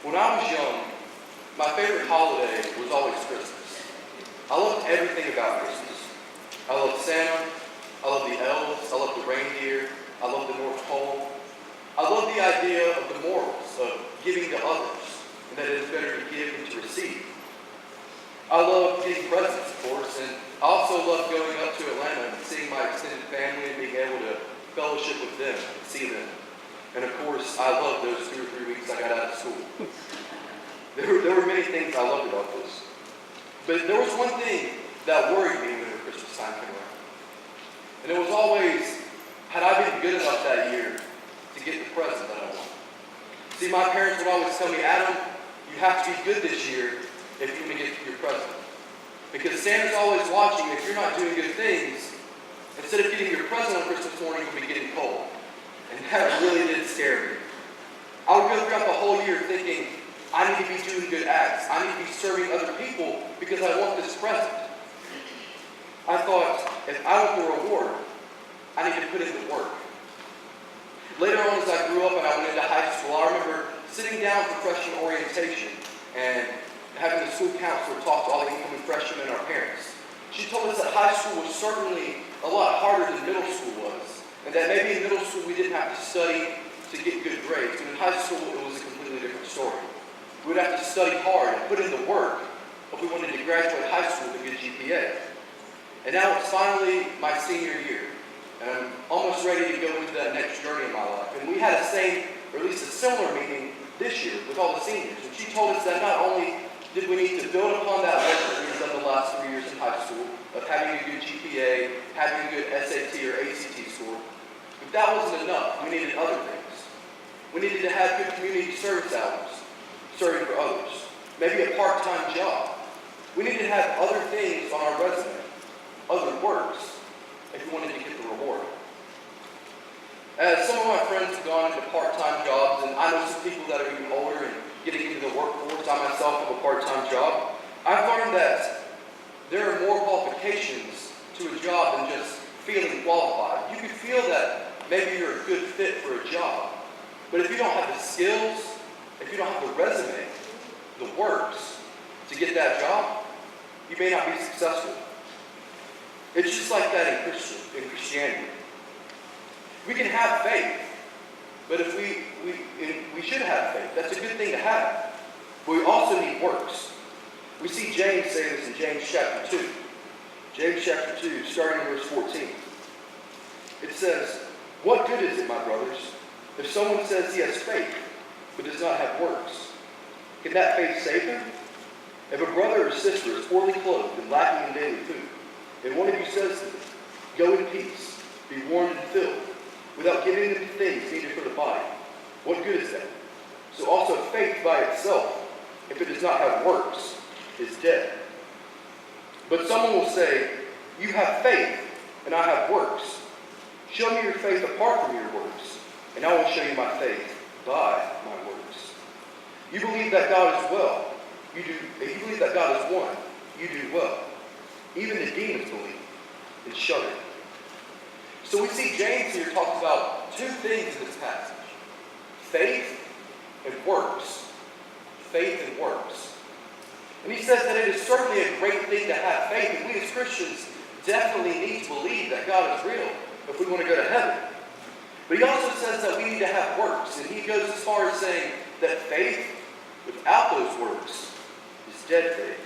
When I was young, my favorite holiday was always Christmas. I loved everything about Christmas. I loved Santa. I loved the elves. I loved the reindeer. I loved the North Pole. I loved the idea of the morals of giving to others, and that it is better to give than to receive. I loved getting presents, of course, and I also loved going up to Atlanta and seeing my extended family and being able to fellowship with them and see them. And of course, I loved those 2 or 3 weeks I got out of school. There were many things I loved about this. But there was one thing that worried me when Christmas time came around. And it was always, had I been good enough that year to get the present that I wanted? See, my parents would always tell me, Adam, you have to be good this year if you're going to get your present. Because Santa's always watching. If you're not doing good things, instead of getting your present on Christmas morning, you'll be getting cold. And that really did scare me. I would go throughout the whole year thinking, I need to be doing good acts. I need to be serving other people because I want this present. I thought, if I want the reward, I need to put in the work. Later on, as I grew up and I went into high school, I remember sitting down for freshman orientation and having the school counselor talk to all the incoming freshmen and our parents. She told us that high school was certainly a lot harder than middle school was, and that maybe in middle school we didn't have to study to get good grades, but in high school it was a completely different story. We would have to study hard and put in the work if we wanted to graduate high school with a good GPA. And now it's finally my senior year, and I'm almost ready to go into that next journey in my life. And we had a same, or at least a similar meeting this year with all the seniors. And she told us that not only did we need to build upon that work that we've done the last 3 years in high school, of having a good GPA, having a good SAT or ACT score, but that wasn't enough. We needed other things. We needed to have good community service hours, serving for others. Maybe a part-time job. We needed to have other things on our resume, other works, if we wanted to get the reward. As some of my friends have gone into part-time jobs, and I know some people that are even older and getting into the workforce, I myself have a part-time job, I've learned that there are more qualifications to a job than just feeling qualified. You could feel that maybe you're a good fit for a job, but if you don't have the skills, if you don't have the resume, the works to get that job, you may not be successful. It's just like that in Christianity. We can have faith, but if we should have faith. That's a good thing to have. But we also need works. We see James say this in James chapter 2. James chapter 2, starting in verse 14. It says, "What good is it, my brothers, if someone says he has faith, but does not have works? Can that faith save him? If a brother or sister is poorly clothed and lacking in daily food, and one of you says to them, 'Go in peace, be warmed and filled,' without giving them the things needed for the body, what good is that? So also faith by itself, if it does not have works, is dead. But someone will say, 'You have faith, and I have works. Show me your faith apart from your works, and I will show you my faith by my works.' You believe that God is well. If you believe that God is one, you do well. Even the demons believe and shudder." So we see James here talks about 2 things in this passage. Faith and works. Faith and works. And he says that it is certainly a great thing to have faith, and we as Christians definitely need to believe that God is real if we want to go to heaven. But he also says that we need to have works, and he goes as far as saying that faith without those works is dead faith.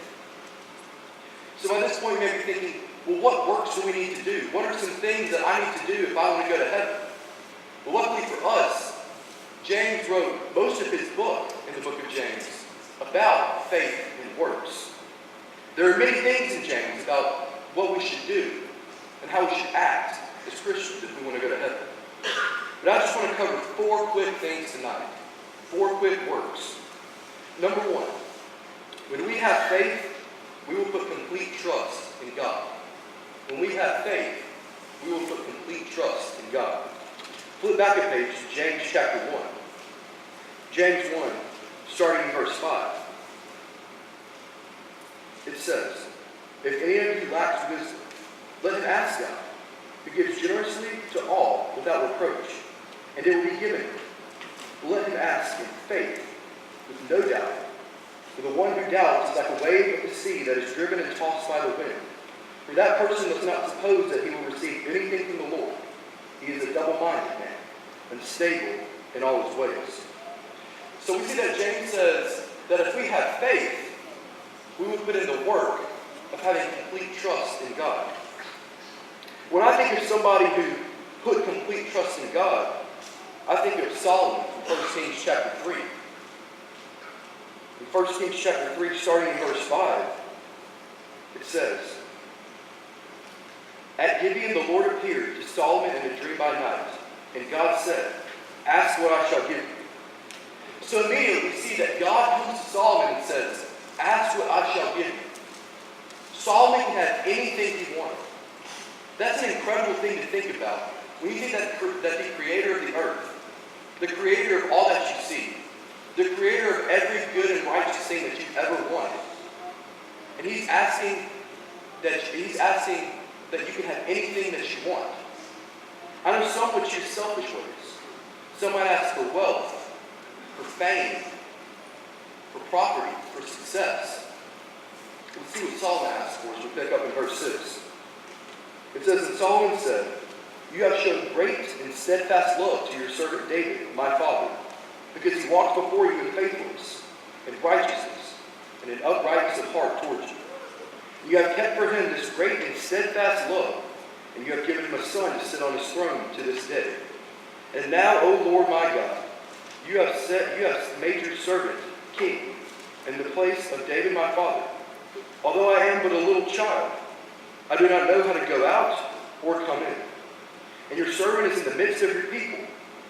So by this point, you may be thinking, well, what works do we need to do? What are some things that I need to do if I want to go to heaven? Well, luckily for us, James wrote most of his book in the book of James about faith and works. There are many things in James about what we should do and how we should act as Christians if we want to go to heaven. But I just want to cover 4 quick things tonight. 4 quick works. Number 1, when we have faith, we will put complete trust in God. When we have faith, we will put complete trust in God. Flip back a page to James chapter 1. James 1, starting in verse 5. It says, "If any of you lacks wisdom, let him ask God, who gives generously to all without reproach, and it will be given him. But let him ask in faith, with no doubt. For the one who doubts is like a wave of the sea that is driven and tossed by the wind. For that person does not suppose that he will receive anything from the Lord. He is a double-minded man, unstable in all his ways. So we see that James says that if we have faith, we will put in the work of having complete trust in God. When I think of somebody who put complete trust in God, I think of Solomon from 1 Kings chapter 3. In 1 Kings chapter 3, starting in verse 5, it says, At Gibeon the Lord appeared to Solomon in a dream by night, and God said, Ask what I shall give you. So immediately we see that God comes to Solomon and says, Ask what I shall give you. Solomon can have anything he wanted. That's an incredible thing to think about. When you think that the creator of the earth, the creator of all that you see, the creator of every good and righteous thing that you've ever wanted, and he's asking that you can have anything that you want. I know some would choose selfish ways. Some might ask for wealth, for fame, for property, for success. We'll see what Solomon asks for as we pick up in verse 6. It says, And Solomon said, You have shown great and steadfast love to your servant David, my father, because he walked before you in faithfulness, in righteousness, and in uprightness of heart towards you. You have kept for him this great and steadfast love, and you have given him a son to sit on his throne to this day. And now, O Lord my God, you have made your servant king in the place of David my father. Although I am but a little child, I do not know how to go out or come in. And your servant is in the midst of your people,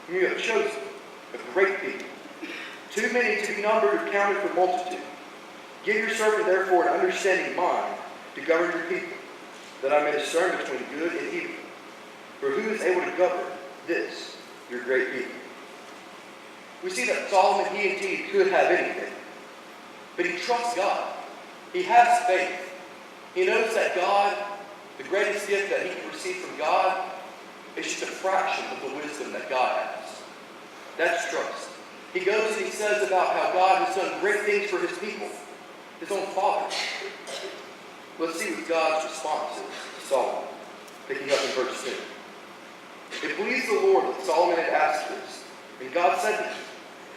whom you have chosen, a great people, too many to be numbered or counted for multitude. Give your servant therefore an understanding mind to govern your people, that I may discern between good and evil. For who is able to govern this, your great people? We see that Solomon, he indeed could have anything, but he trusts God. He has faith. He knows that God, the greatest gift that he can receive from God, is just a fraction of the wisdom that God has. That's trust. He goes and he says about how God has done great things for his people, his own father. Let's see what God's response is to Solomon, picking up in verse 2. It pleased the Lord that Solomon had asked this, and God said to him,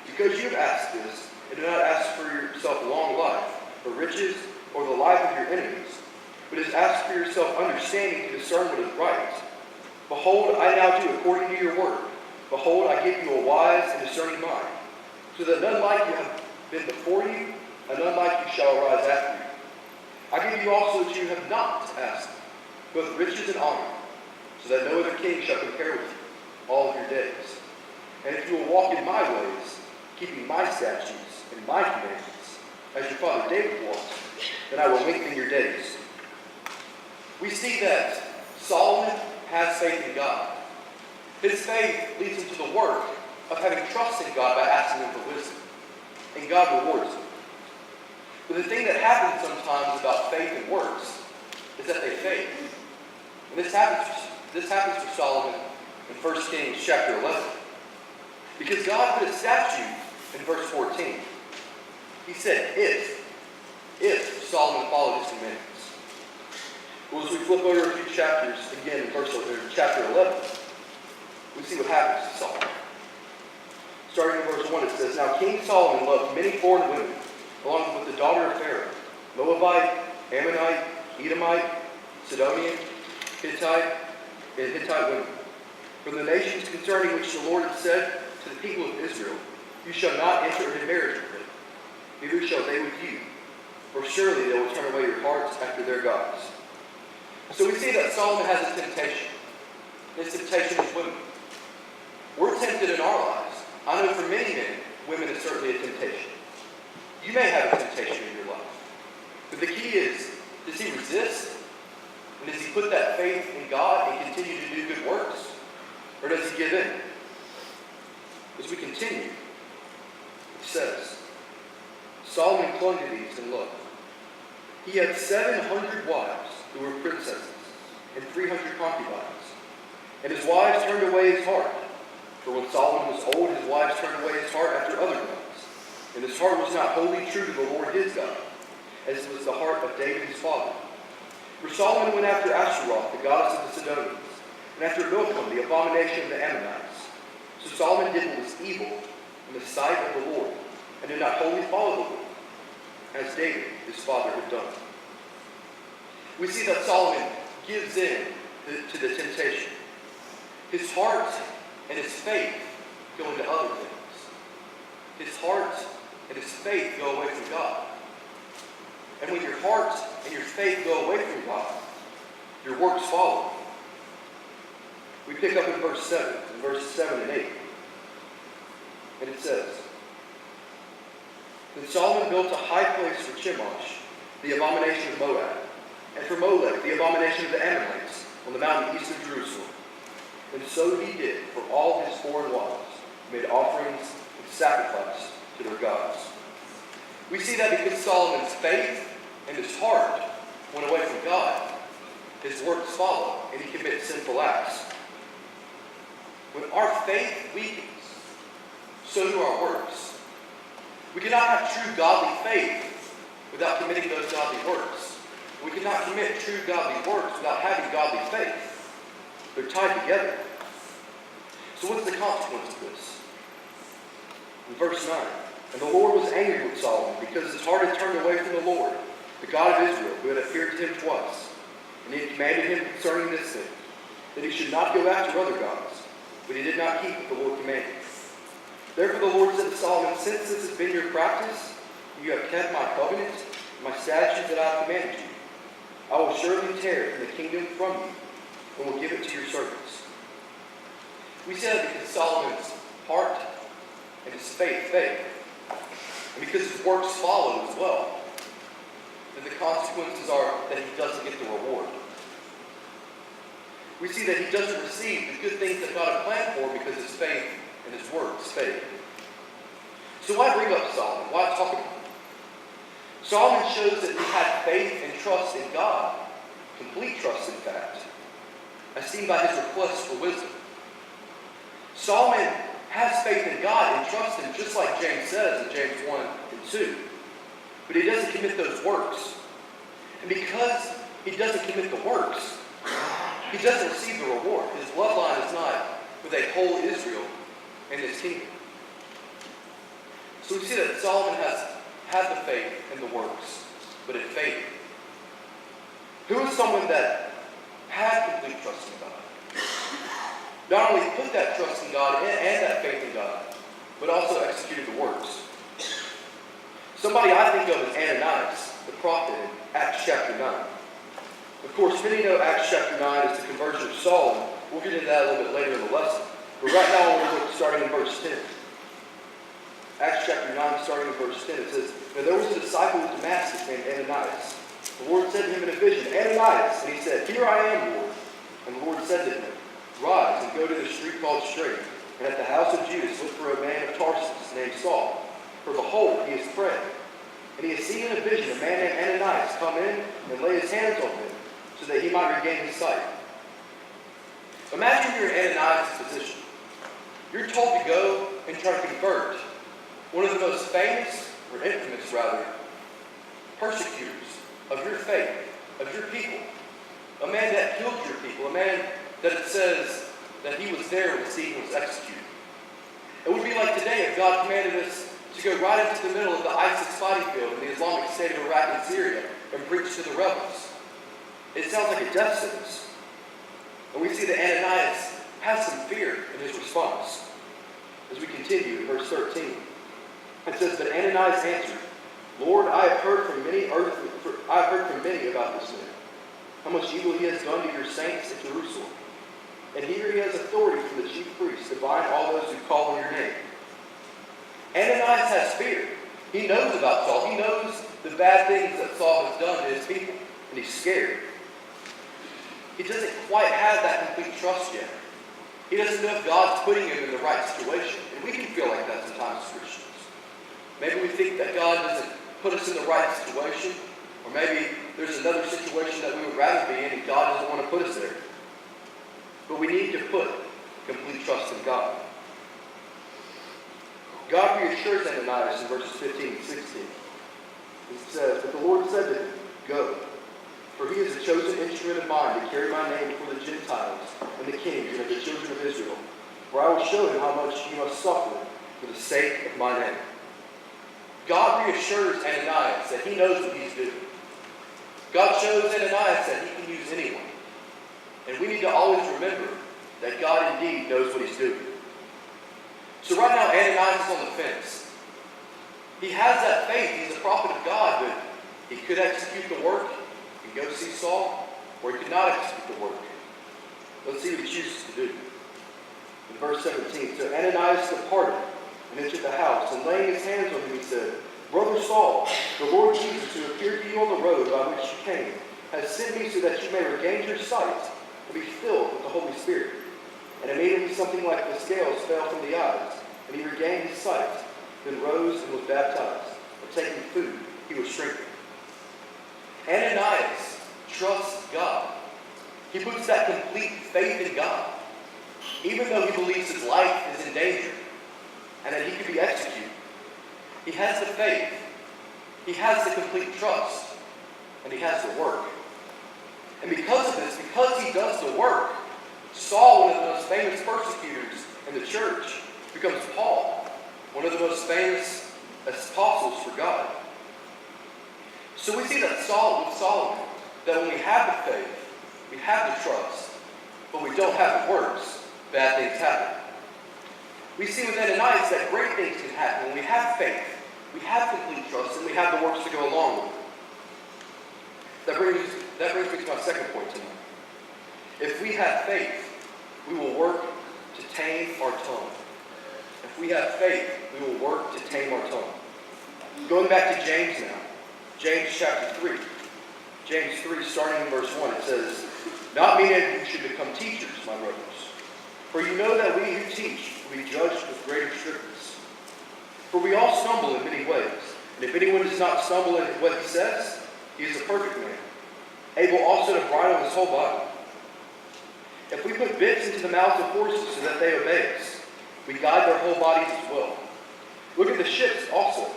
Because you have asked this, and do not ask for yourself a long life, or riches, or the life of your enemies, but has asked for yourself understanding to discern what is right. Behold, I now do according to your word. Behold, I give you a wise and discerning mind, so that none like you have been before you, and none like you shall arise after you. I give you also that you have not asked, both riches and honor, so that no other king shall compare with you all of your days. And if you will walk in my ways, keeping my statutes and my commandments, as your father David walked, then I will lengthen your days. We see that Solomon has faith in God. His faith leads him to the work of having trust in God by asking him for wisdom. And God rewards him. But the thing that happens sometimes about faith and works is that they fade. And this happens for Solomon in 1 Kings chapter 11. Because God put a statute in verse 14. He said, if Solomon followed his commandments. Well, as we flip over a few chapters, again in chapter 11, we see what happens to Solomon. Starting in verse 1, it says, Now King Solomon loved many foreign women, along with the daughter of Pharaoh, Moabite, Ammonite, Edomite, Sidonian, Hittite, and Hittite women, from the nations concerning which the Lord had said to the people of Israel, You shall not enter into marriage with them, neither shall they with you, for surely they will turn away your hearts after their gods. So we see that Solomon has a temptation. His temptation is women. We're tempted in our lives. I know for many men, women is certainly a temptation. You may have a temptation in your life. But the key is, does he resist? And does he put that faith in God and continue to do good works? Or does he give in? As we continue, it says, Solomon clung to these in love. He had 700 wives who were princesses and 300 concubines. And his wives turned away his heart. For when Solomon was old, his wives turned away his heart after other gods, and And his heart was not wholly true to the Lord his God, as was the heart of David his father. For Solomon went after Ashtaroth, the goddess of the Sidonians, and after Milcom, the abomination of the Ammonites. So Solomon did what was evil in the sight of the Lord, and did not wholly follow the Lord, as David his father had done. We see that Solomon gives in to the temptation. His heart and his faith go into other things. His heart and his faith go away from God. And when your heart and your faith go away from God, your works follow. We pick up in verse 7, in verses 7 and 8. And it says, Then Solomon built a high place for Chemosh, the abomination of Moab, and for Molech, the abomination of the Ammonites, on the mountain east of Jerusalem. And so he did for all his foreign wives, made offerings and sacrifice to their gods. We see that because Solomon's faith and his heart went away from God, his works follow, and he commits sinful acts. When our faith weakens, so do our works. We cannot have true godly faith without committing those godly works. We cannot commit true godly works without having godly faith. They're tied together. So what's the consequence of this? In verse 9, And the Lord was angry with Solomon because his heart had turned away from the Lord, the God of Israel, who had appeared to him twice. And he had commanded him concerning this thing, that he should not go after other gods, but he did not keep what the Lord commanded. Therefore the Lord said to Solomon, Since this has been your practice, and you have kept my covenant, and my statutes that I have commanded you, I will surely tear the kingdom from you, and will give it to your servants. We say that because Solomon's heart and his faith, and because his works follow as well, that the consequences are that he doesn't get the reward. We see that he doesn't receive the good things that God had planned for because his faith and his works failed. So why bring up Solomon? Why talk about him? Solomon shows that he had faith and trust in God, complete trust in fact, as seen by his request for wisdom. Solomon has faith in God and trusts him, just like James says in James 1 and 2. But he doesn't commit those works. And because he doesn't commit the works, he doesn't receive the reward. His bloodline is not with a whole Israel and his kingdom. So we see that Solomon has the faith and the works, but it failed. Who is someone that had complete trust in God? Not only put that trust in God and that faith in God, but also executed the works. Somebody I think of as Ananias, the prophet in Acts chapter 9. Of course, many know Acts chapter 9 is the conversion of Saul, and we'll get into that a little bit later in the lesson. But right now, I want to look starting in verse 10. Acts chapter 9, starting in verse 10, it says, Now there was a disciple of Damascus named Ananias. The Lord said to him in a vision, Ananias, and he said, Here I am, Lord. And the Lord said to him, Rise and go to the street called Straight, and at the house of Judas look for a man of Tarsus named Saul. For behold, he is praying. And he has seen in a vision a man named Ananias come in and lay his hands on him, so that he might regain his sight. Imagine you're in Ananias' position. You're told to go and try to convert one of the most famous, or infamous rather, persecutors of your faith, of your people. A man that killed your people, a man that it says that he was there when Stephen was executed. It would be like today if God commanded us to go right into the middle of the ISIS fighting field in the Islamic State of Iraq and Syria and preach to the rebels. It sounds like a death sentence. And we see that Ananias has some fear in his response. As we continue in verse 13, it says, But Ananias answered, Lord, I have heard from many about this man, how much evil he has done to your saints in Jerusalem. And here he has authority from the chief priests to bind all those who call on your name. Ananias has fear. He knows about Saul. He knows the bad things that Saul has done to his people. And he's scared. He doesn't quite have that complete trust yet. He doesn't know if God's putting him in the right situation. And we can feel like that sometimes as Christians. Maybe we think that God doesn't put us in the right situation. Or maybe there's another situation that we would rather be in and God doesn't want to put us there. But we need to put complete trust in God. God reassures Ananias in verses 15 and 16. He says, "But the Lord said to him, Go, for he is a chosen instrument of mine to carry my name before the Gentiles and the kings and of the children of Israel. For I will show him how much he must suffer for the sake of my name." God reassures Ananias that he knows what he's doing. God shows Ananias that he can use anyone. And we need to always remember that God indeed knows what he's doing. So right now, Ananias is on the fence. He has that faith. He's a prophet of God, but he could execute the work and go see Saul, or he could not execute the work. Let's see what he chooses to do. In verse 17, "So Ananias departed and entered the house, and laying his hands on him, he said, Brother Saul, the Lord Jesus, who appeared to you on the road by which you came, has sent me so that you may regain your sight and be filled with the Holy Spirit." And immediately something like the scales fell from the eyes, and he regained his sight, then rose and was baptized. And taking food, he was strengthened. Ananias trusts God. He puts that complete faith in God, even though he believes his life is in danger and that he could be executed. He has the faith, he has the complete trust, and he has the work. And because of this, because he does the work, Saul, one of the most famous persecutors in the church, becomes Paul, one of the most famous apostles for God. So we see that with Solomon, that when we have the faith, we have the trust, but we don't have the works, bad things happen. We see with Ananias that great things can happen when we have faith, we have complete trust, and we have the works to go along with it. That brings me to my second point tonight. If we have faith, we will work to tame our tongue. If we have faith, we will work to tame our tongue. Going back to James now. James chapter 3. James 3, starting in verse 1, it says, "Not meaning that you should become teachers, my brothers. For you know that we who teach will be judged with greater strictness. For we all stumble in many ways. And if anyone does not stumble in what he says, he is a perfect man, able also to bridle his whole body. If we put bits into the mouths of horses so that they obey us, we guide their whole bodies as well. Look at the ships also,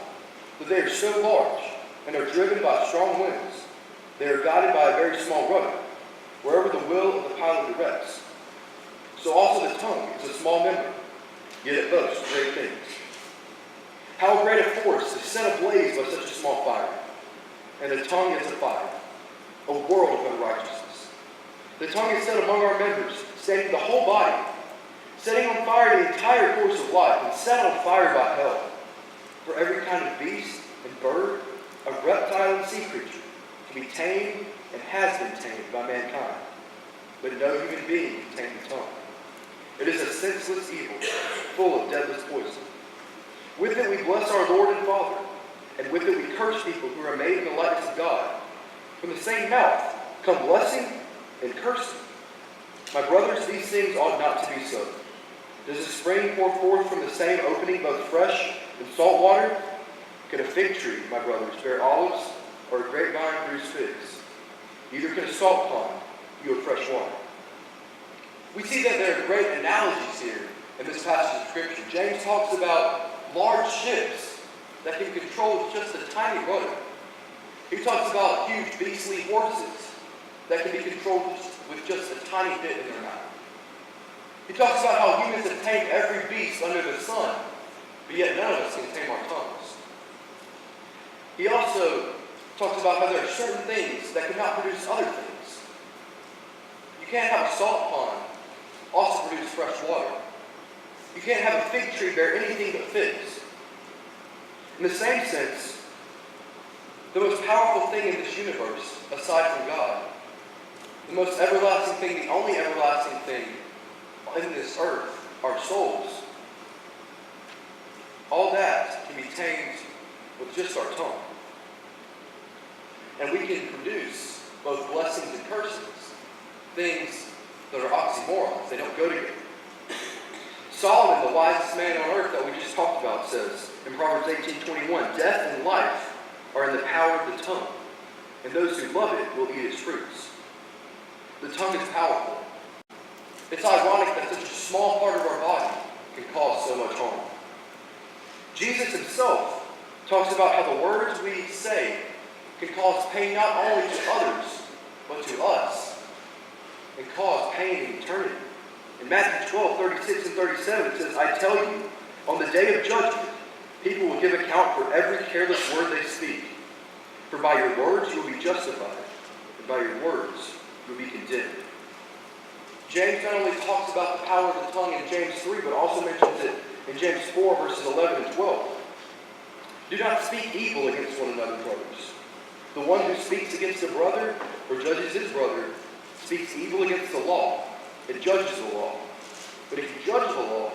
for they are so large and are driven by strong winds. They are guided by a very small rudder, wherever the will of the pilot directs. So also the tongue is a small member, yet it boasts great things. How great a force is set ablaze by such a small fire. And the tongue is a fire, a world of unrighteousness. The tongue is set among our members, staining the whole body, setting on fire the entire course of life, and set on fire by hell. For every kind of beast and bird, of reptile and sea creature, to be tamed and has been tamed by mankind. But no human being can tame the tongue. It is a senseless evil, full of deadly poison. With it we bless our Lord and Father, and with it we curse people who are made in the likeness of God. From the same mouth come blessing and cursing. My brothers, these things ought not to be so. Does a spring pour forth from the same opening both fresh and salt water? Can a fig tree, my brothers, bear olives, or a grapevine produce figs? Neither can a salt pond yield fresh water. We see that there are great analogies here in this passage of Scripture. James talks about large ships that can control just a tiny rudder. He talks about huge beastly horses that can be controlled with just a tiny bit in their mouth. He talks about how humans have tamed every beast under the sun, but yet none of us can tame our tongues. He also talks about how there are certain things that cannot produce other things. You can't have a salt pond also produce fresh water. You can't have a fig tree bear anything but figs. In the same sense, the most powerful thing in this universe, aside from God, the most everlasting thing, the only everlasting thing in this earth, our souls, all that can be tamed with just our tongue. And we can produce both blessings and curses, things that are oxymorons. They don't go together. Solomon, the wisest man on earth that we just talked about, says in Proverbs 18:21, "Death and life are in the power of the tongue, and those who love it will eat its fruits." The tongue is powerful. It's ironic that such a small part of our body can cause so much harm. Jesus himself talks about how the words we say can cause pain not only to others, but to us, and cause pain in eternity. In Matthew 12:36-37, it says, I tell you, on the day of judgment, people will give account for every careless word they speak. For by your words you will be justified, and by your words you will be condemned. James not only talks about the power of the tongue in James 3, but also mentions it in James 4, verses 11 and 12. Do not speak evil against one another, brothers. The one who speaks against a brother or judges his brother speaks evil against the law. It judges the law. But if you judge the law,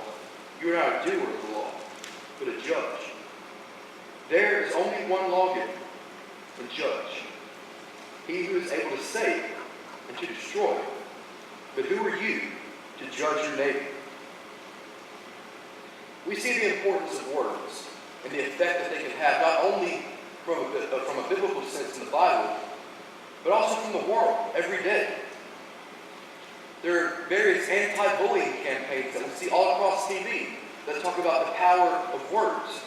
you are not a doer of the law, but a judge. There is only one lawgiver and judge, he who is able to save and to destroy. But who are you to judge your neighbor? We see the importance of words and the effect that they can have, not only from a biblical sense in the Bible, but also from the world every day. There are various anti-bullying campaigns that we see all across TV that talk about the power of words.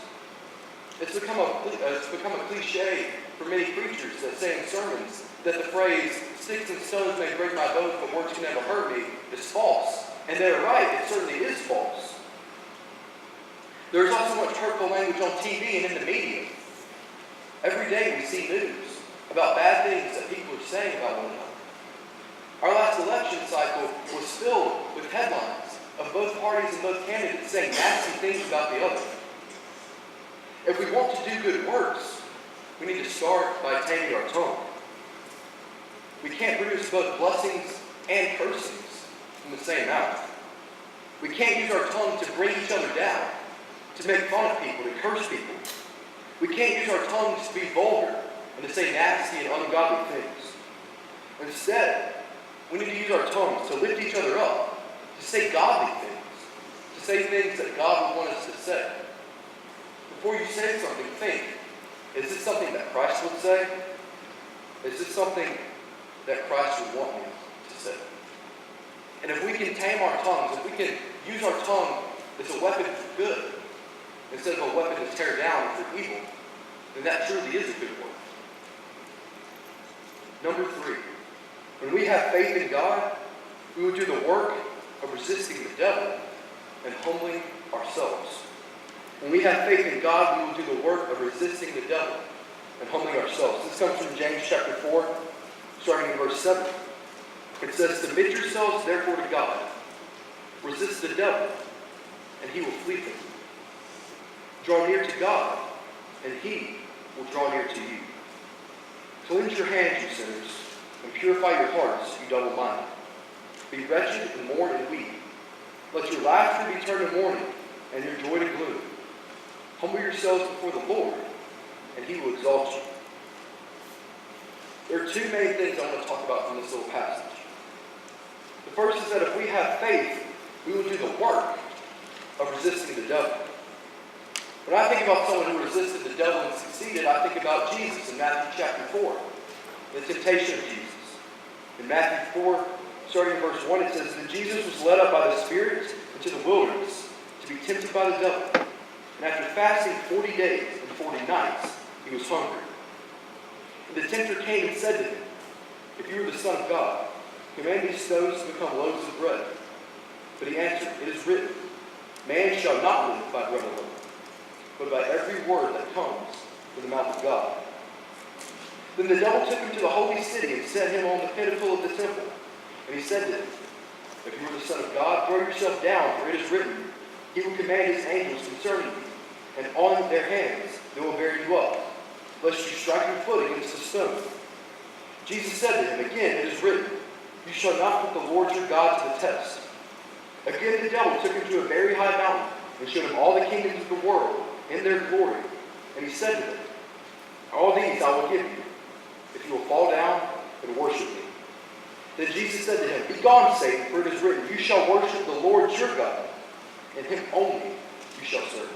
It's become a cliche for many preachers that say in sermons that the phrase, sticks and stones may break my bones, but words can never hurt me, is false. And they're right, it certainly is false. There's also much hurtful language on TV and in the media. Every day we see news about bad things that people are saying about one another. Our last election cycle was filled with headlines of both parties and both candidates saying nasty things about the other. If we want to do good works, we need to start by taming our tongue. We can't produce both blessings and cursings from the same mouth. We can't use our tongue to bring each other down, to make fun of people, to curse people. We can't use our tongues to be vulgar and to say nasty and ungodly things. Instead, we need to use our tongues to lift each other up, to say godly things, to say things that God would want us to say. Before you say something, think, is this something that Christ would say? Is this something that Christ would want me to say? And if we can tame our tongues, if we can use our tongue as a weapon for good, instead of a weapon to tear down for evil, then that truly is a good work. Number 3, when we have faith in God, we will do the work of resisting the devil and humbling ourselves. When we have faith in God, we will do the work of resisting the devil and humbling ourselves. This comes from James chapter 4, starting in verse 7. It says, submit yourselves therefore to God. Resist the devil, and he will flee from you. Draw near to God, and he will draw near to you. Cleanse your hands, you sinners, and purify your hearts, you double-minded. Be wretched and mourn and weep. Let your laughter be turned to mourning, and your joy to gloom. Humble yourselves before the Lord, and he will exalt you. There are 2 main things I want to talk about from this little passage. The first is that if we have faith, we will do the work of resisting the devil. When I think about someone who resisted the devil and succeeded, I think about Jesus in Matthew chapter 4, the temptation of Jesus. In Matthew 4, starting in verse 1, it says that Jesus was led up by the Spirit into the wilderness to be tempted by the devil. And after fasting 40 days and 40 nights, he was hungry. And the tempter came and said to him, if you are the Son of God, command these stones to become loaves of bread. But he answered, it is written, man shall not live by bread alone, but by every word that comes from the mouth of God. Then the devil took him to the holy city and set him on the pinnacle of the temple. And he said to him, if you are the Son of God, throw yourself down, for it is written, he will command his angels concerning you, and on their hands they will bear you up, lest you strike your foot against a stone. Jesus said to him, again it is written, you shall not put the Lord your God to the test. Again the devil took him to a very high mountain, and showed him all the kingdoms of the world in their glory. And he said to them, all these I will give you, if you will fall down and worship me. Then Jesus said to him, be gone, Satan, for it is written, you shall worship the Lord your God, and him only you shall serve.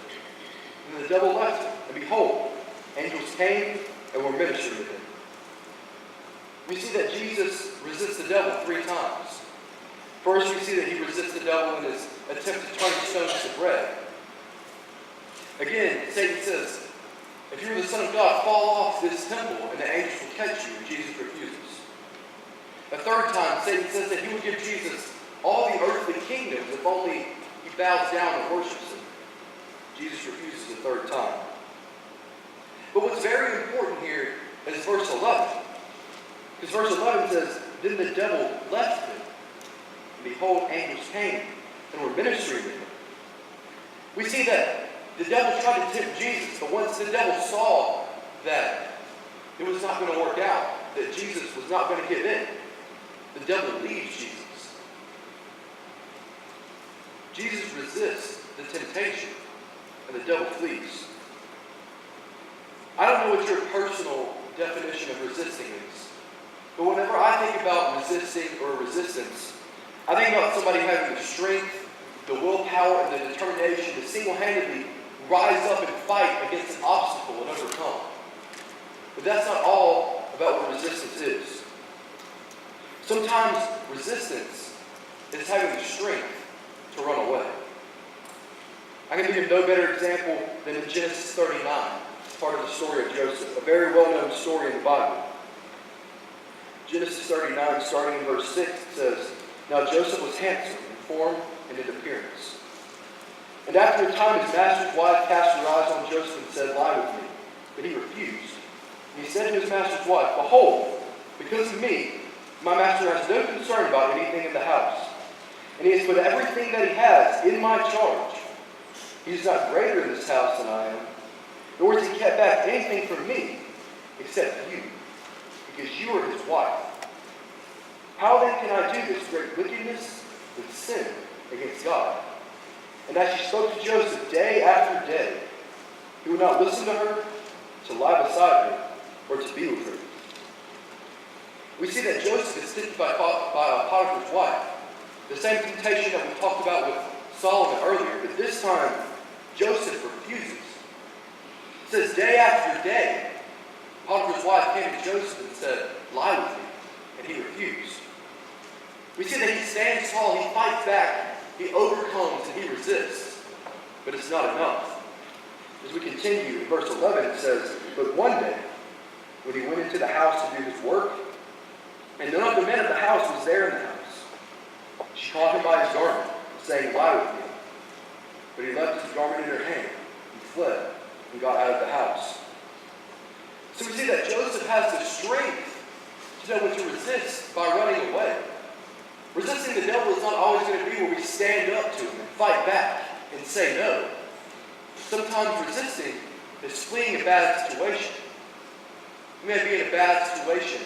And the devil left him, and behold, angels came and were ministering to him. We see that Jesus resists the devil 3 times. First, we see that he resists the devil in his attempt to turn stones to bread. Again, Satan says, if you're the Son of God, fall off this temple and the angels will catch you. And Jesus refuses. A third time, Satan says that he would give Jesus all the earthly kingdoms if only he bows down and worships him. Jesus refuses the third time. But what's very important here is verse 11. Because verse 11 says, then the devil left him, and behold, angels came and were ministering to him. We see that the devil tried to tempt Jesus, but once the devil saw that it was not going to work out, that Jesus was not going to give in, the devil leaves Jesus. Jesus resists the temptation, and the devil flees. I don't know what your personal definition of resisting is, but whenever I think about resisting or resistance, I think about somebody having the strength, the willpower, and the determination to single-handedly rise up and fight against an obstacle and overcome. But that's not all about what resistance is. Sometimes resistance is having the strength to run away. I can think of no better example than in Genesis 39, part of the story of Joseph, a very well-known story in the Bible. Genesis 39, starting in verse 6, says, now Joseph was handsome in form and in appearance. And after a time his master's wife cast her eyes on Joseph and said, lie with me. But he refused. And he said to his master's wife, behold, because of me, my master has no concern about anything in the house. And he has put everything that he has in my charge. He is not greater in this house than I am, nor has he kept back anything from me, except you, because you are his wife. How then can I do this great wickedness and sin against God? And as she spoke to Joseph day after day, he would not listen to her, to lie beside her, or to be with her. We see that Joseph is tempted by Potiphar's wife, the same temptation that we talked about with Solomon earlier, but this time Joseph refuses. It says day after day, Potiphar's wife came to Joseph and said, lie with me, and he refused. We see that he stands tall, he fights back, he overcomes, and he resists. But it's not enough. As we continue in verse 11, it says, but one day, when he went into the house to do his work, and none of the men of the house was there in the house, she caught him by his garment, saying, lie with me. But he left his garment in her hand, and fled, and got out of the house. So we see that Joseph has the strength to know when to resist by running away. Resisting the devil is not always going to be where we stand up to him and fight back and say no. Sometimes resisting is fleeing a bad situation. You may be in a bad situation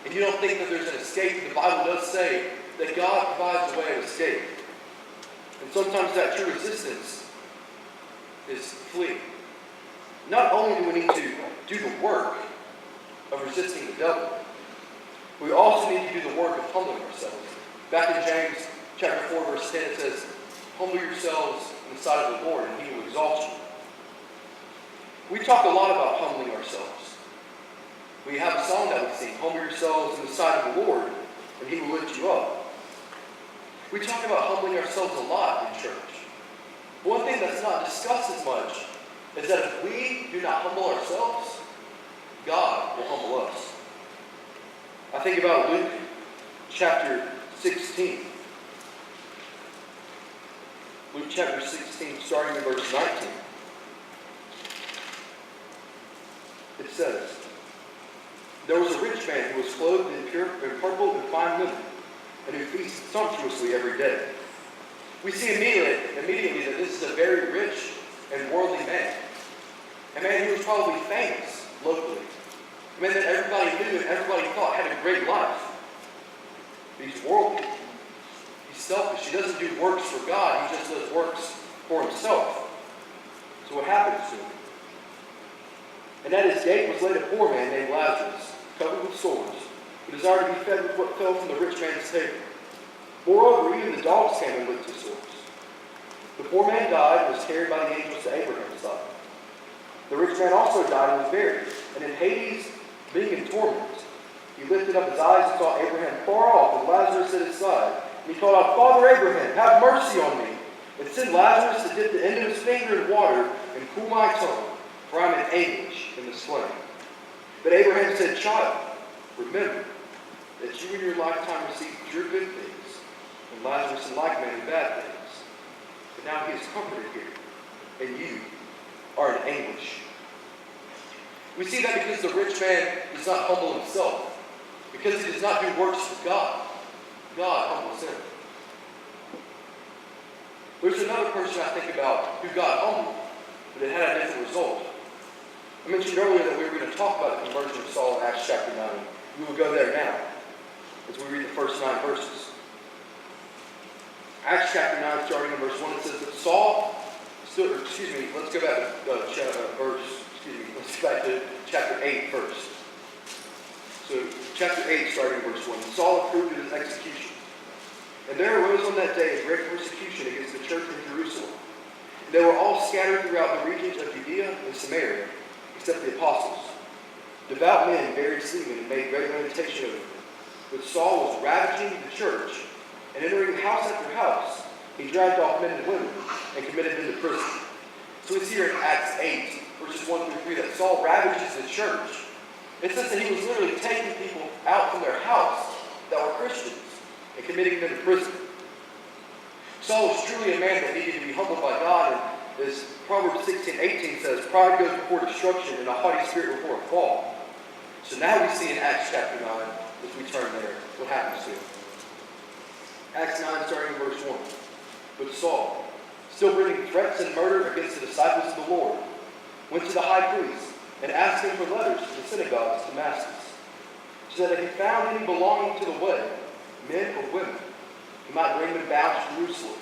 and you don't think that there's an escape. The Bible does say that God provides a way of escape. And sometimes that true resistance is fleeing. Not only do we need to do the work of resisting the devil, we also need to do the work of humbling ourselves. Back in James chapter 4, verse 10, it says, humble yourselves in the sight of the Lord, and he will exalt you. We talk a lot about humbling ourselves. We have a song that we sing, humble yourselves in the sight of the Lord, and he will lift you up. We talk about humbling ourselves a lot in church. One thing that's not discussed as much is that if we do not humble ourselves, God will humble us. I think about Luke chapter 16. Luke chapter 16, starting in verse 19. It says, there was a rich man who was clothed in purple and fine linen, and who feasted sumptuously every day. We see immediately that this is a very rich and worldly man. A man who was probably famous locally. A man that everybody knew and everybody thought had a great life. But he's worldly. He's selfish. He doesn't do works for God. He just does works for himself. So what happens to him? And at his gate was laid a poor man named Lazarus, covered with sores, who desired to be fed with what fell from the rich man's table. Moreover, even the dogs came and licked his sores. The poor man died and was carried by the angels to Abraham's side. The rich man also died and was buried. And in Hades, being in torment, he lifted up his eyes and saw Abraham far off and Lazarus at his side. And he called out, Father Abraham, have mercy on me, and send Lazarus to dip the end of his finger in water and cool my tongue, for I am in anguish in this flame." But Abraham said, "Child, remember that you in your lifetime received your good things, and Lazarus in like manner bad things. But now he is comforted here, and you are in anguish." We see that because the rich man does not humble himself, because he does not do works for God. God humbles him. There's another person I think about who God humbled, but it had a different result. I mentioned earlier that we were going to talk about the conversion of Saul in Acts chapter 9. We will go there now, as we read the first 9 verses. Acts chapter 9, starting in verse 1, it says that Saul, let's go back to chapter 8 first. So, chapter 8, starting in verse 1. Saul approved of his execution. And there arose on that day a great persecution against the church in Jerusalem. And they were all scattered throughout the regions of Judea and Samaria, except the apostles. Devout men buried Stephen and made great lamentation over him. But Saul was ravaging the church, and entering house after house, he dragged off men and women and committed them to prison. So we see here in Acts 8, verses 1 through 3, that Saul ravages the church. It says that he was literally taking people out from their house that were Christians and committing them to prison. Saul was truly a man that needed to be humbled by God, and as Proverbs 16:18 says, "Pride goes before destruction, and a haughty spirit before a fall." So now we see in Acts chapter 9, as we turn there, what happens to him. Acts 9, starting in verse 1. But Saul, still bringing threats and murder against the disciples of the Lord, went to the high priest and asked him for letters to the synagogues of Damascus, so that if he found any belonging to the way, men or women, he might bring them bound to Jerusalem.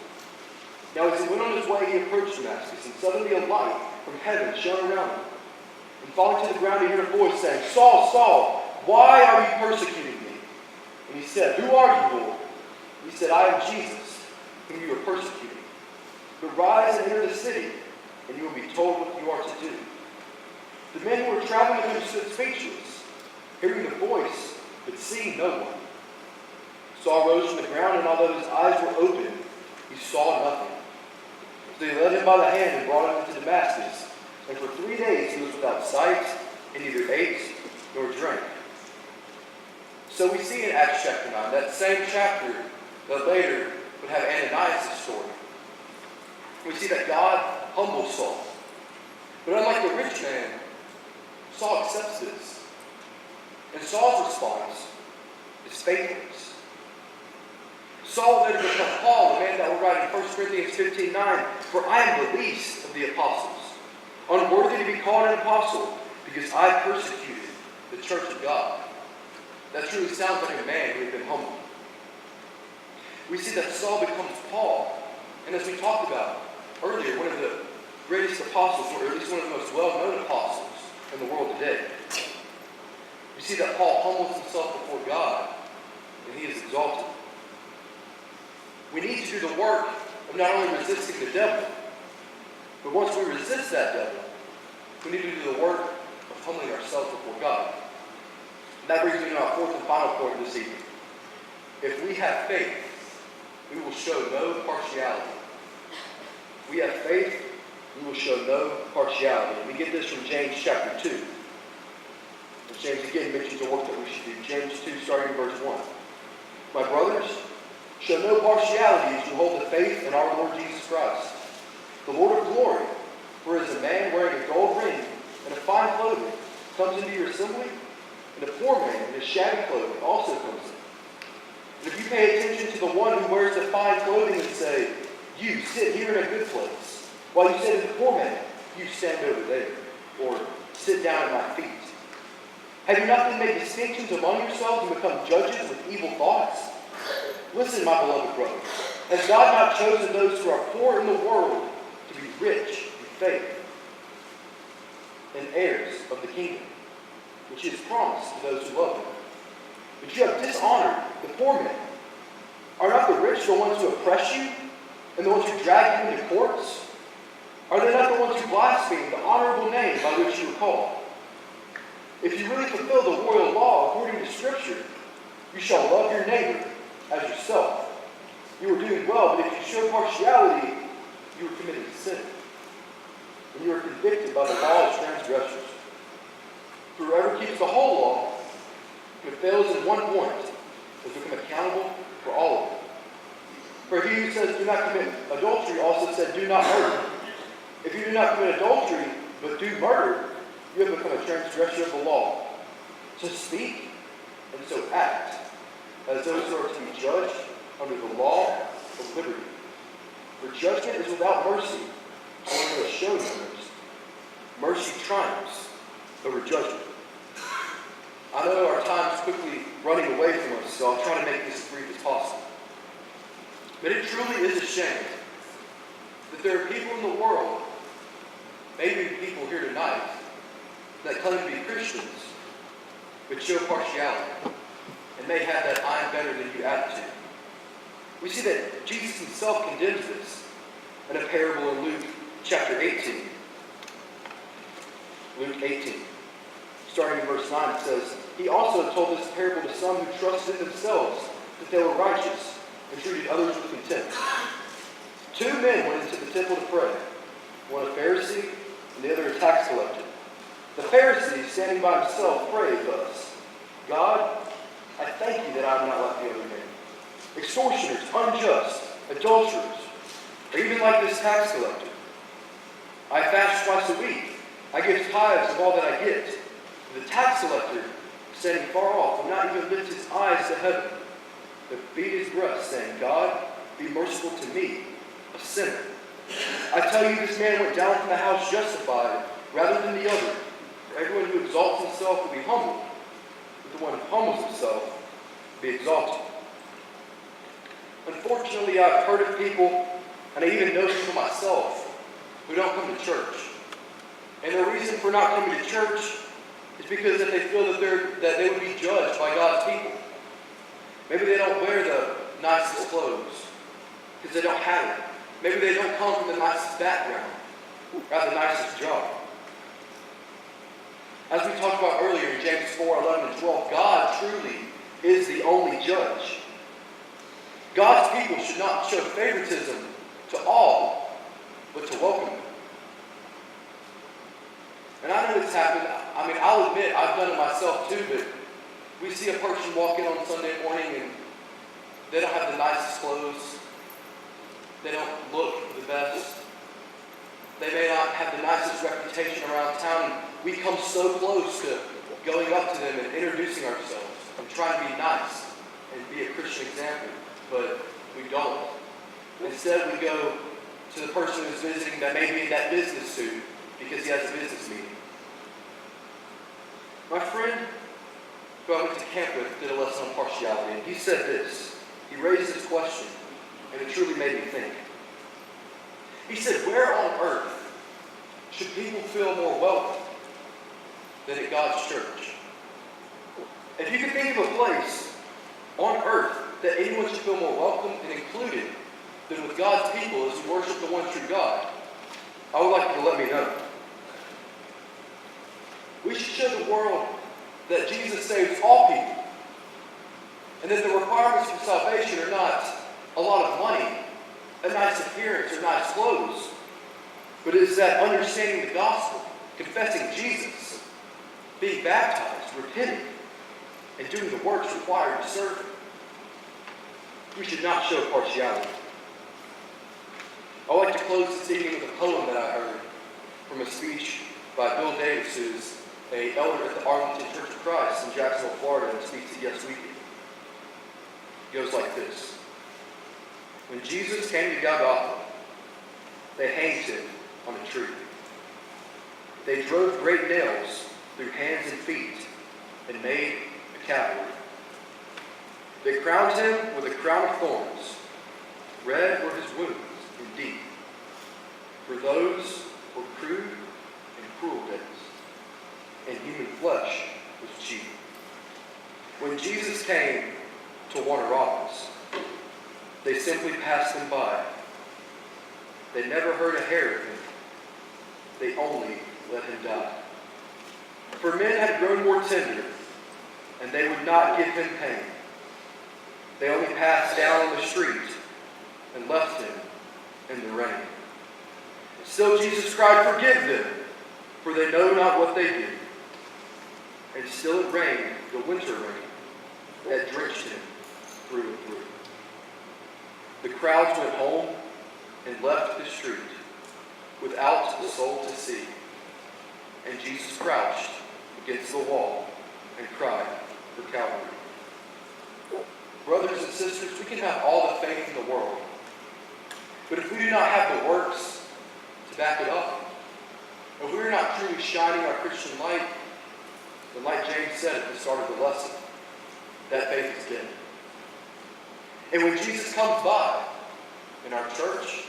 Now as he went on his way, he approached Damascus, and suddenly a light from heaven shone around him. And falling to the ground, he heard a voice saying, "Saul, Saul, why are you persecuting me?" And he said, "Who are you, Lord?" And he said, "I am Jesus, whom you are persecuting. But rise and enter the city, and you will be told what you are to do." The men who were traveling with him stood speechless, hearing the voice, but seeing no one. Saul rose from the ground, and although his eyes were open, he saw nothing. So they led him by the hand and brought him into Damascus. And for 3 days he was without sight, and neither ate nor drank. So we see in Acts chapter 9, that same chapter that later would have Ananias' story. We see that God humbles Saul. But unlike the rich man, Saul accepts this. And Saul's response is faithfulness. Saul later became Paul, the man that will write in 1 Corinthians 15:9, "For I am the least of the apostles, unworthy to be called an apostle, because I persecuted the church of God." That truly sounds like a man who had been humbled. We see that Saul becomes Paul, and as we talked about earlier, one of the greatest apostles, or at least one of the most well-known apostles in the world today. We see that Paul humbles himself before God, and he is exalted. We need to do the work of not only resisting the devil, but once we resist that devil, we need to do the work of humbling ourselves before God. And that brings me to our fourth and final point this evening. If we have faith, we will show no partiality. If we have faith, we will show no partiality. And we get this from James chapter 2. And James again mentions the work that we should do. James 2, starting in verse 1. "My brothers, show no partiality as you hold the faith in our Lord Jesus Christ, the Lord of glory. For as a man wearing a gold ring and a fine clothing comes into your assembly, and a poor man in his shabby clothing also comes in. And if you pay attention to the one who wears the fine clothing and say, 'You sit here in a good place,' while you say to the poor man, 'You stand over there,' or 'Sit down at my feet,' have you not then made distinctions among yourselves and become judges with evil thoughts? Listen, my beloved brothers, has God not chosen those who are poor in the world to be rich in faith and heirs of the kingdom, which is promised to those who love him? But you have dishonored the poor man. Are not the rich the ones who oppress you, and the ones who drag you into courts? Are they not the ones who blaspheme the honorable name by which you were called? If you really fulfill the royal law according to Scripture, you shall love your neighbor as yourself. You are doing well, but if you show partiality, you are committing sin. And you are convicted by the law of transgressors. For whoever keeps the whole law, but fails in one point, has become accountable for all of it. For he who says, do not commit adultery, also said, do not murder. If you do not commit adultery, but do murder, you have become a transgressor of the law. So speak, and so act, as those who are to be judged under the law of liberty. For judgment is without mercy, only who has shown no mercy. Mercy triumphs over judgment. I know our time is quickly running away from us, so I'll try to make this as brief as possible. But it truly is a shame that there are people in the world, maybe people here tonight, that claim to be Christians, but show partiality, and may have that I'm better than you attitude. We see that Jesus himself condemns this in a parable in Luke chapter 18. Luke 18. Starting in verse 9, it says, he also told this parable to some who trusted in themselves that they were righteous and treated others with contempt. 2 men went into the temple to pray, one a Pharisee and the other a tax collector. The Pharisee, standing by himself, prayed thus, God, I thank you that I am not like the other men, extortioners, unjust, adulterers, or even like this tax collector. I fast twice a week. I give tithes of all that I get. The tax collector, standing far off, would not even lift his eyes to heaven, but beat his breast, saying, God, be merciful to me, a sinner. I tell you, this man went down from the house justified rather than the other. For everyone who exalts himself will be humbled, but the one who humbles himself will be exalted. Unfortunately, I've heard of people, and I even know for myself, who don't come to church. And their reason for not coming to church is because that they feel that they would be judged by God's people. Maybe they don't wear the nicest clothes because they don't have it. Maybe they don't come from the nicest background or have the nicest job. As we talked about earlier in James 4:11 and 12, God truly is the only judge. God's people should not show favoritism to all, but to welcome them. And I know it's happened. I mean, I'll admit, I've done it myself too, but we see a person walk in on Sunday morning and they don't have the nicest clothes. They don't look the best. They may not have the nicest reputation around town. And we come so close to going up to them and introducing ourselves and trying to be nice and be a Christian example, but we don't. Instead, we go to the person who's visiting that may be in that business suit because he has a business meeting. My friend who I went to camp with did a lesson on partiality, and he said this. He raised this question, and it truly made me think. He said, where on earth should people feel more welcome than at God's church? If you could think of a place on earth that anyone should feel more welcome and included than with God's people as we worship the one true God, I would like you to let me know. We should show the world that Jesus saves all people, and that the requirements for salvation are not a lot of money, a nice appearance, or nice clothes, but it is that understanding the gospel, confessing Jesus, being baptized, repenting, and doing the works required to serve Him. We should not show partiality. I'd like to close this evening with a poem that I heard from a speech by Bill Davis, who's an elder at the Arlington Church of Christ in Jacksonville, Florida, and speaks at Yes Weekend. It goes like this. When Jesus came to Golgotha, they hanged him on a tree. They drove great nails through hands and feet and made a calvary. They crowned him with a crown of thorns. Red were his wounds indeed. For those were crude and cruel days, and human flesh was cheap. When Jesus came to Warner Robins, they simply passed him by. They never heard a hair of him. They only let him die. For men had grown more tender, and they would not give him pain. They only passed down on the street and left him in the rain. Still Jesus cried, "Forgive them, for they know not what they do." And still it rained, the winter rain, that drenched him through and through. The crowds went home and left the street without a soul to see. And Jesus crouched against the wall and cried for Calvary. Brothers and sisters, we can have all the faith in the world, but if we do not have the works to back it up, if we're not truly shining our Christian light, then like James said at the start of the lesson, that faith is dead. And when Jesus comes by in our church,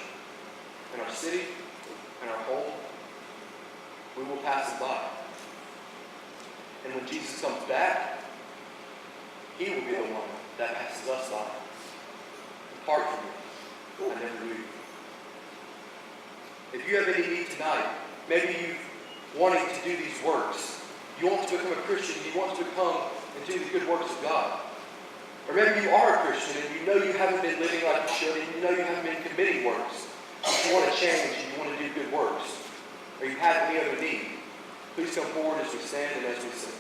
in our city, in our home, we will pass him by. And when Jesus comes back, he will be the one that passes us by. Depart from me, I never knew you. If you have any need tonight, maybe you wanting to do these works, you want to become a Christian, you want to come and do the good works of God. Or maybe you are a Christian and you know you haven't been living like you should, and you know you haven't been committing works, but you want to change and you want to do good works, or you have any other need, please come forward as we stand and as we sing.